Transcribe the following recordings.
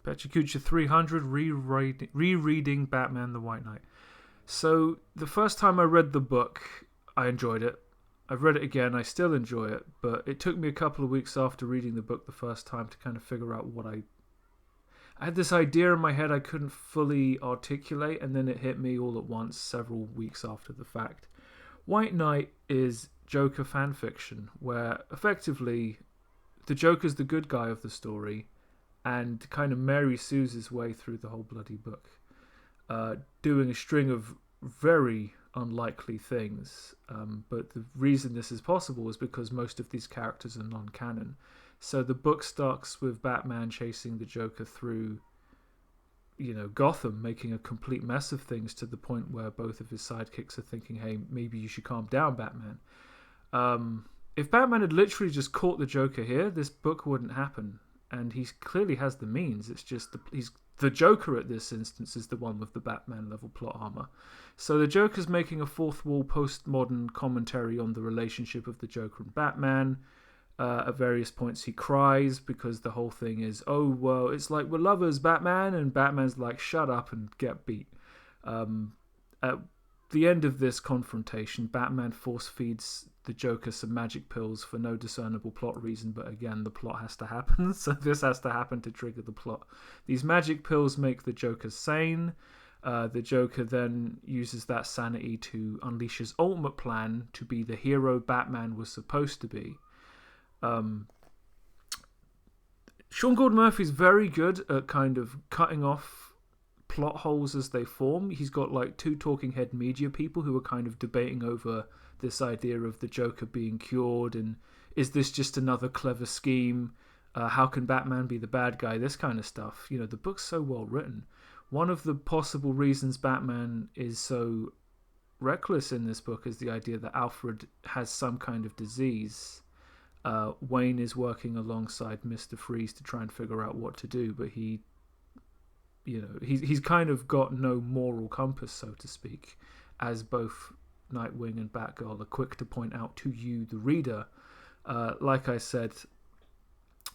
Pecha Kucha 300, rereading Batman the White Knight. So, the first time I read the book, I enjoyed it. I've read it again, I still enjoy it, but it took me a couple of weeks after reading the book the first time to kind of figure out what I had this idea in my head I couldn't fully articulate, and then it hit me all at once several weeks after the fact. White Knight is Joker fanfiction, where effectively the Joker's the good guy of the story, and kind of Mary Sue's his way through the whole bloody book, doing a string of very unlikely things. But the reason this is possible is because most of these characters are non-canon. So the book starts with Batman chasing the Joker through, Gotham, making a complete mess of things to the point where both of his sidekicks are thinking, hey, maybe you should calm down, Batman. If Batman had literally just caught the Joker here, this book wouldn't happen. And he clearly has the means. It's just he's the Joker at this instance is the one with the Batman level plot armor. So the Joker's making a fourth wall postmodern commentary on the relationship of the Joker and Batman. At various points he cries because the whole thing is, oh, well, it's like we're lovers, Batman, and Batman's like, shut up and get beat. At the end of this confrontation, Batman force feeds the Joker some magic pills for no discernible plot reason, but again, the plot has to happen, so this has to happen to trigger the plot. These magic pills make the Joker sane. The Joker then uses that sanity to unleash his ultimate plan to be the hero Batman was supposed to be. Sean Gordon Murphy's very good at kind of cutting off plot holes as they form. He's got like two talking head media people who are kind of debating over this idea of the Joker being cured, and is this just another clever scheme? How can Batman be the bad guy? This kind of stuff. The book's so well written. One of the possible reasons Batman is so reckless in this book is the idea that Alfred has some kind of disease. Wayne is working alongside Mr. Freeze to try and figure out what to do, but he's kind of got no moral compass, so to speak, as both Nightwing and Batgirl are quick to point out to you, the reader. Like I said,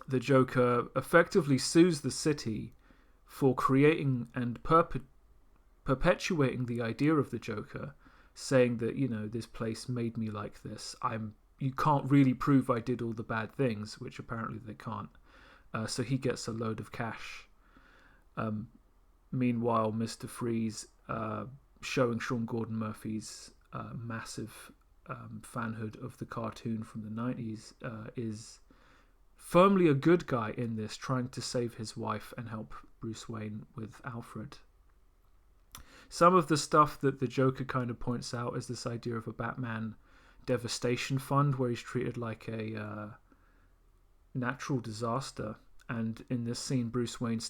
the Joker effectively sues the city for creating and perpetuating the idea of the Joker, saying that, this place made me like this. You can't really prove I did all the bad things, which apparently they can't. So he gets a load of cash. Meanwhile, Mr. Freeze, showing Sean Gordon Murphy's massive fanhood of the cartoon from the 90s, is firmly a good guy in this, trying to save his wife and help Bruce Wayne with Alfred. Some of the stuff that the Joker kind of points out is this idea of a Batman devastation fund where he's treated like a natural disaster. And in this scene, Bruce Wayne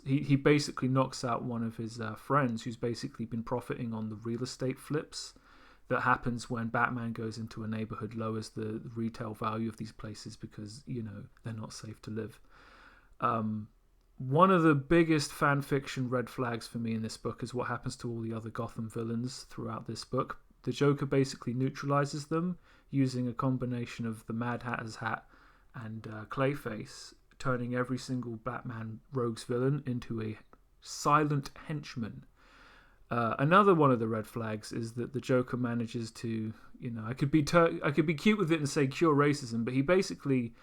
he basically knocks out one of his friends who's basically been profiting on the real estate flips that happens when Batman goes into a neighborhood, lowers the retail value of these places because, they're not safe to live. One of the biggest fan fiction red flags for me in this book is what happens to all the other Gotham villains throughout this book. The Joker basically neutralizes them using a combination of the Mad Hatter's hat and Clayface, turning every single Batman rogues villain into a silent henchman. Another one of the red flags is that the Joker manages to, I could be cute with it and say cure racism, but he basically,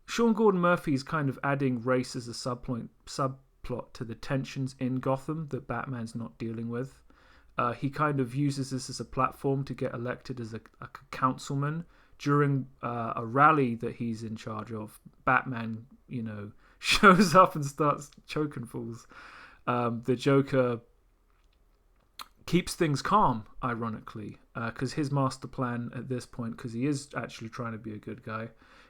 Sean Gordon Murphy is kind of adding race as a subplot to the tensions in Gotham that Batman's not dealing with. He kind of uses this as a platform to get elected as a councilman. During a rally that he's in charge of, Batman, shows up and starts choking fools. The Joker keeps things calm, ironically, because his master plan at this point, because he is actually trying to be a good guy,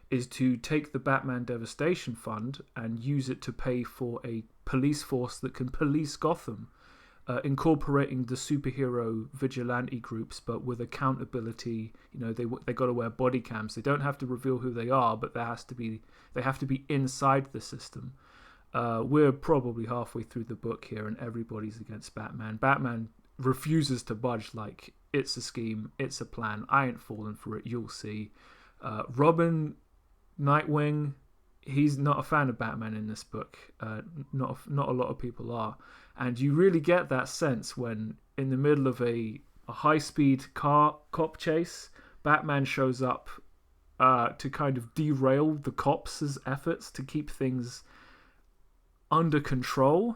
is to take the Batman Devastation Fund and use it to pay for a police force that can police Gotham. Incorporating the superhero vigilante groups, but with accountability. They got to wear body cams. They don't have to reveal who they are, but they have to be inside the system. We're probably halfway through the book here, and everybody's against Batman. Batman refuses to budge. Like, it's a scheme, it's a plan. I ain't falling for it. You'll see. Robin, Nightwing, he's not a fan of Batman in this book. Not a lot of people are, and you really get that sense when in the middle of a high-speed cop chase, Batman shows up to kind of derail the cops' efforts to keep things under control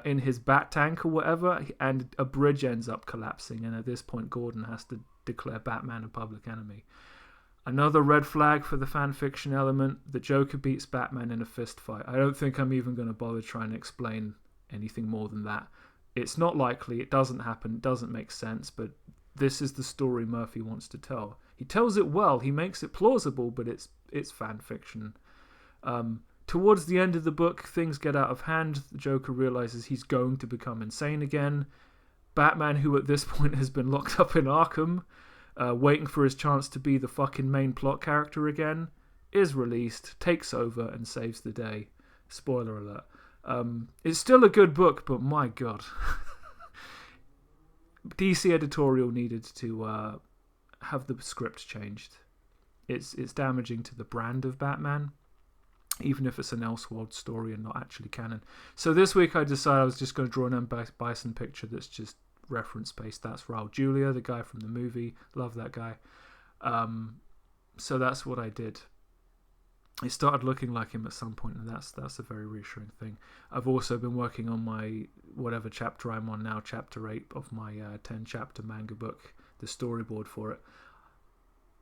in his bat tank or whatever, and a bridge ends up collapsing, and at this point Gordon has to declare Batman a public enemy. Another red flag for the fan fiction element: the Joker beats Batman in a fist fight. I don't think I'm even going to bother trying to explain anything more than that. It's not likely, it doesn't happen, it doesn't make sense, but this is the story Murphy wants to tell. He tells it well, he makes it plausible, but it's fan fiction. Towards the end of the book, things get out of hand. The Joker realizes he's going to become insane again. Batman, who at this point has been locked up in Arkham, waiting for his chance to be the fucking main plot character again, is released, takes over, and saves the day. Spoiler alert. It's still a good book, but my god. DC editorial needed to have the script changed. It's damaging to the brand of Batman, even if it's an Elseworld story and not actually canon. So this week I decided I was just going to draw an M. Bison picture that's just reference-based. That's Raul Julia, the guy from the movie. Love that guy. So that's what I did. It started looking like him at some point, and that's a very reassuring thing. I've also been working on my, whatever chapter I'm on now, chapter 8 of my 10-chapter manga book, the storyboard for it.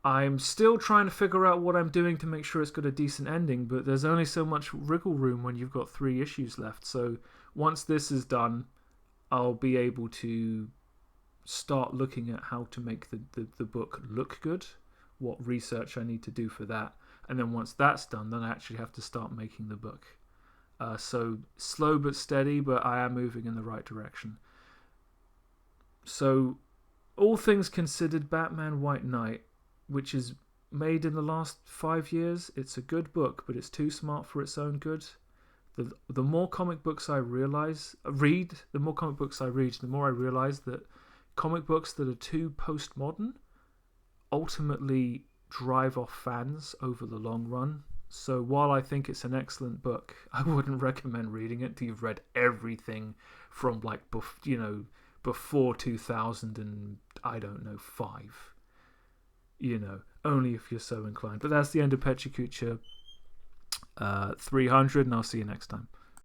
I'm still trying to figure out what I'm doing to make sure it's got a decent ending, but there's only so much wriggle room when you've got 3 issues left. So once this is done, I'll be able to start looking at how to make the book look good, what research I need to do for that. And then once that's done, then I actually have to start making the book. So slow but steady, but I am moving in the right direction. So all things considered, Batman White Knight, which is made in the last 5 years, it's a good book, but it's too smart for its own good. The more comic books I read, the more I realize that comic books that are too postmodern ultimately drive off fans over the long run. So while I think it's an excellent book, I wouldn't recommend reading it till you've read everything from before 2000 and I don't know 5. Only if you're so inclined. But that's the end of Pecha Kucha 300, and I'll see you next time.